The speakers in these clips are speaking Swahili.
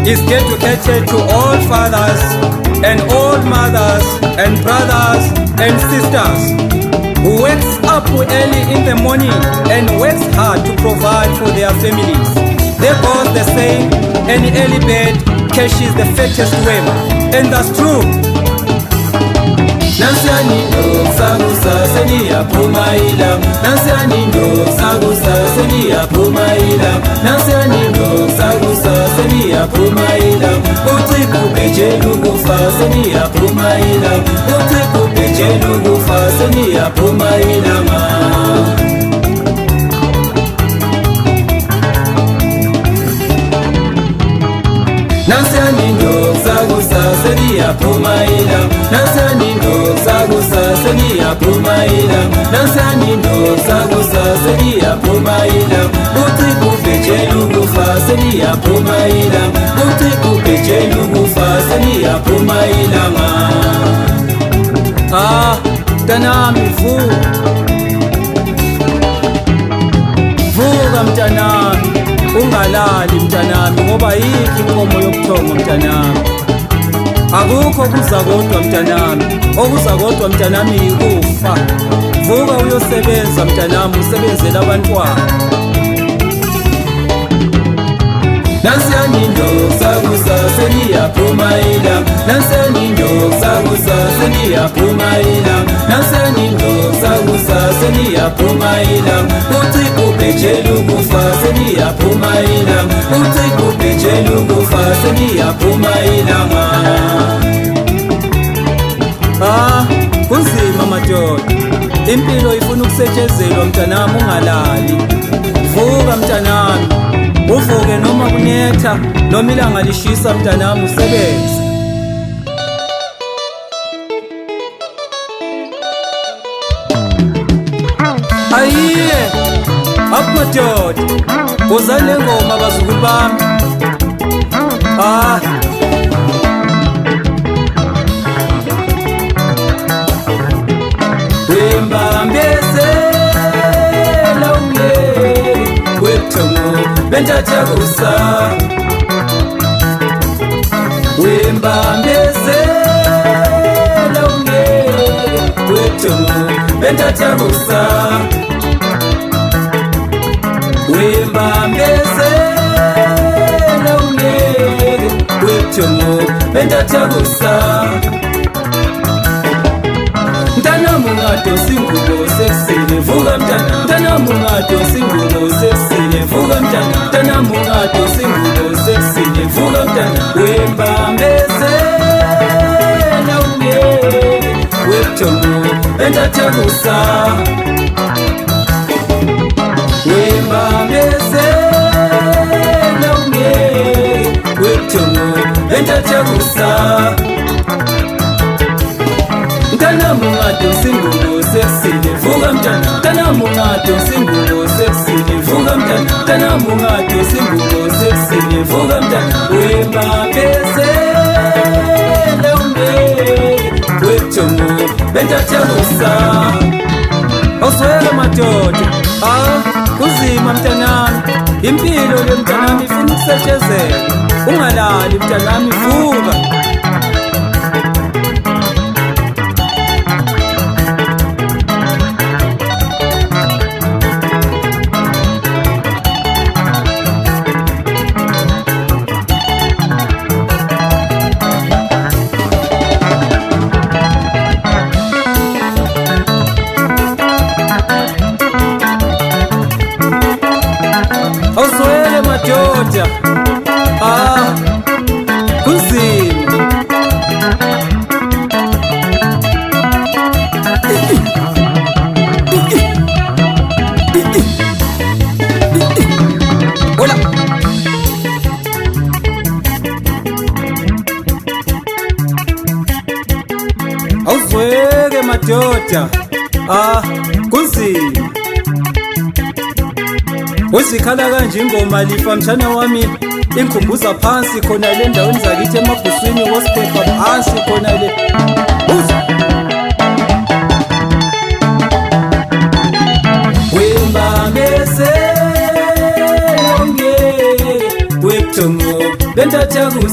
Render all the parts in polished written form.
is dedicated to all fathers and all mothers and brothers and sisters who wakes up early in the morning and works hard to provide for their families. There goes the saying, an early bird catches the fattest worm, and that's true. Nansani no sagusa senia pumaila. Nansani no sagusa senia pumaila. Nansani no sagusa senia pumaila. Utiku pejelu gufa senia pumaila. Utiku pejelu gufa senia pumaila ma. Nansani no sagusa senia pumaila. Nansani no sagusa senia pumaila. Nansani no sagusa senia pumaila. Utiku pejelu gufa senia pumaila. Utiku pejelu gufa senia pumaila ma. Mtanami vuka mtanami, ungalali mtanami, ngoba yikho inkomo yokuthonga mtanami. Akukho kuza kodwa mtanami, okuza kodwa mtanami yikufa. Vuka uyosebenza mtanami, usebenzele abantwana. Nansani no sagusa senia pumaila. Nansani no sagusa senia pumaila. Nansani no sagusa senia pumaila. Utiku pejelu gufa senia pumaila. Utiku pejelu gufa senia pumaila ma. Kunzima madoda, impilo ifuna ukusetshezelwa mtanami, ungalali. Vuka mtanami, uvuke noma kunetha noma ilanga lishisa mtanami, usebenze. Ayiye akumadoda, uzale ngoma bazukulu bami. Wembambezela umyeni webuthomo bentajabusa. Wembambezela umyeni webuthomo bentajabusa. Wembambezela umyeni webuthomo bentajabusa. Mtanami ungadosi ingubo sekusile, vuka mtanami. Mtanami ungadosi ingubo sekusile, vuka mtanami. Mtanami ungadosi ingubo sekusile, vuka mtanami. Wembambezela umyeni webuthomo bentajabusa. Wembambezela umyeni webuthomo bentajabusa. Mtanami ungadosi ingubo sekusile, vuka mtanami. Mtanami ungadosi ingubo sekusile, vuka mtanami. Mtanami ungadosi ingubo sekusile, vuka mtanami. Wembambezela umyeni webuthomo bentajabusa. Awuswele madoda, kuzima mtanami, impilo le mtanami ifuna ukusetshezelwa. Ungalali mtanami, vuka. Awuswele madoda, kunzima. Hola. Awuswele madoda, kunzima. Uzikhala kanje ingoma lifa mshana wami, ingikhumbuza phansi khona le ndaweni zakithi emabhuswini, wosiphepha phansi khona le. Wembambezela umyeni webuthomo bentajabusa.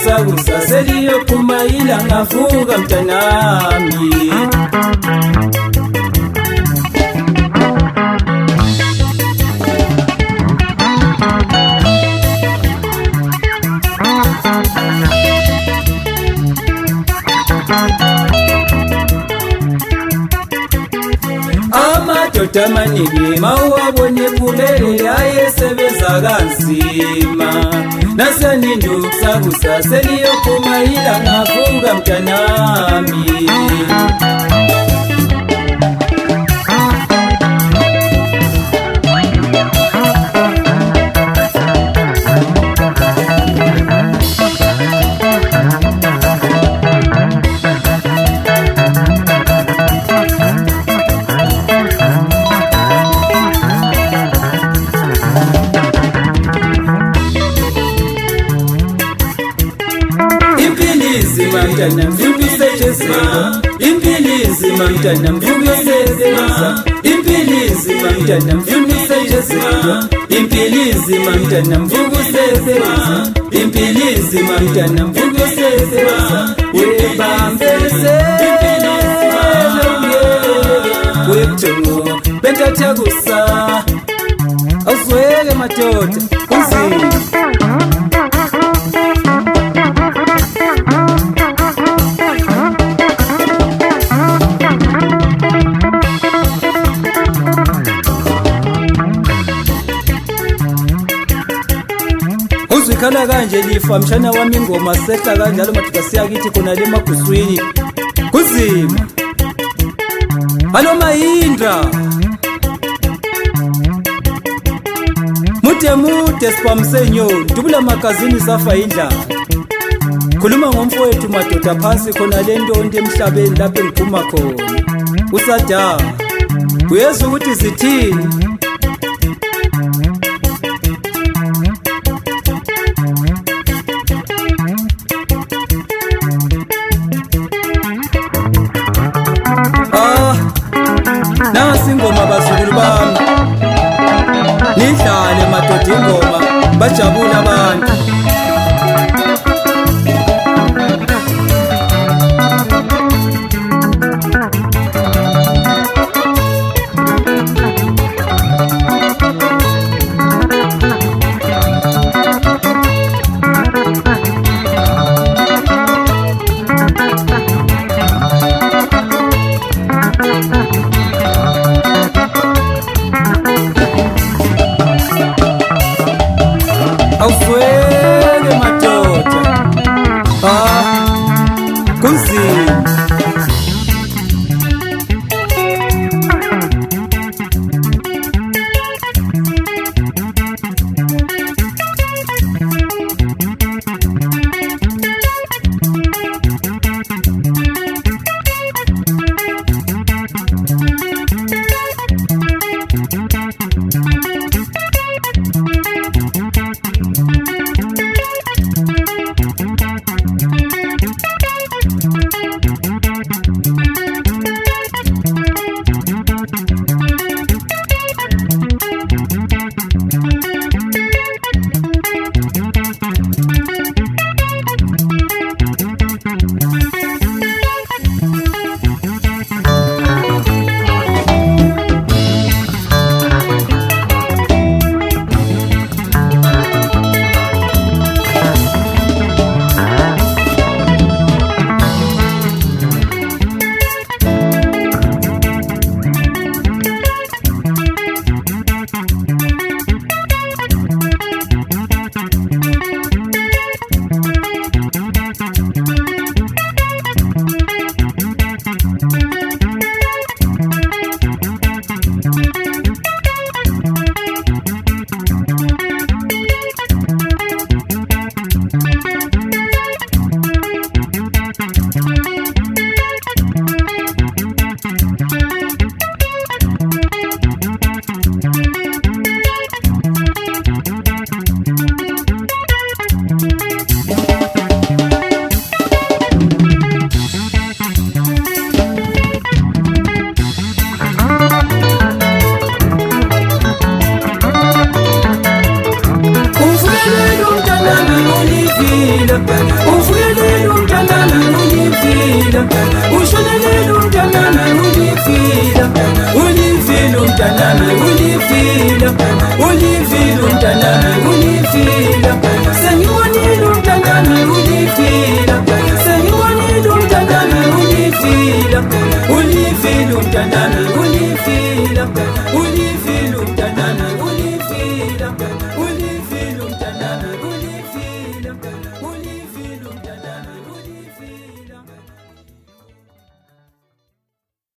Sakusa seliyo kumaila ngavuka mtanami. Amadoda amaningi mawabone phumelela ayesebenza kanzima. Nasenindu sakusa seliyophuma ila ngavuka mtanami. Mtana mvukusetshenziswa impilizi mtana mvukusetshenziswa impilizi mtana mvukusetshenziswa impilizi mtana mvukusetshenziswa impilizi mtana mvukusetshenziswa webambese webtongo bentatyakusa awuzweke madoda unzima. Uzwikhala kanje lifa mshana wami ingoma sehla kanjalo madoda siyakithi khona le maguswini kuzima. Halo Mahindra mude sipamsenyoni dubula magazini safa indlala. Khuluma ngomfowethu madoda phansi khona le ntonto emhlabeni lapho engiphuma khona usada uyezwa ukuthi zithini. Nasi ingoma bazukulu bami nidlale madoda ingoma bajabule abantu. Bwana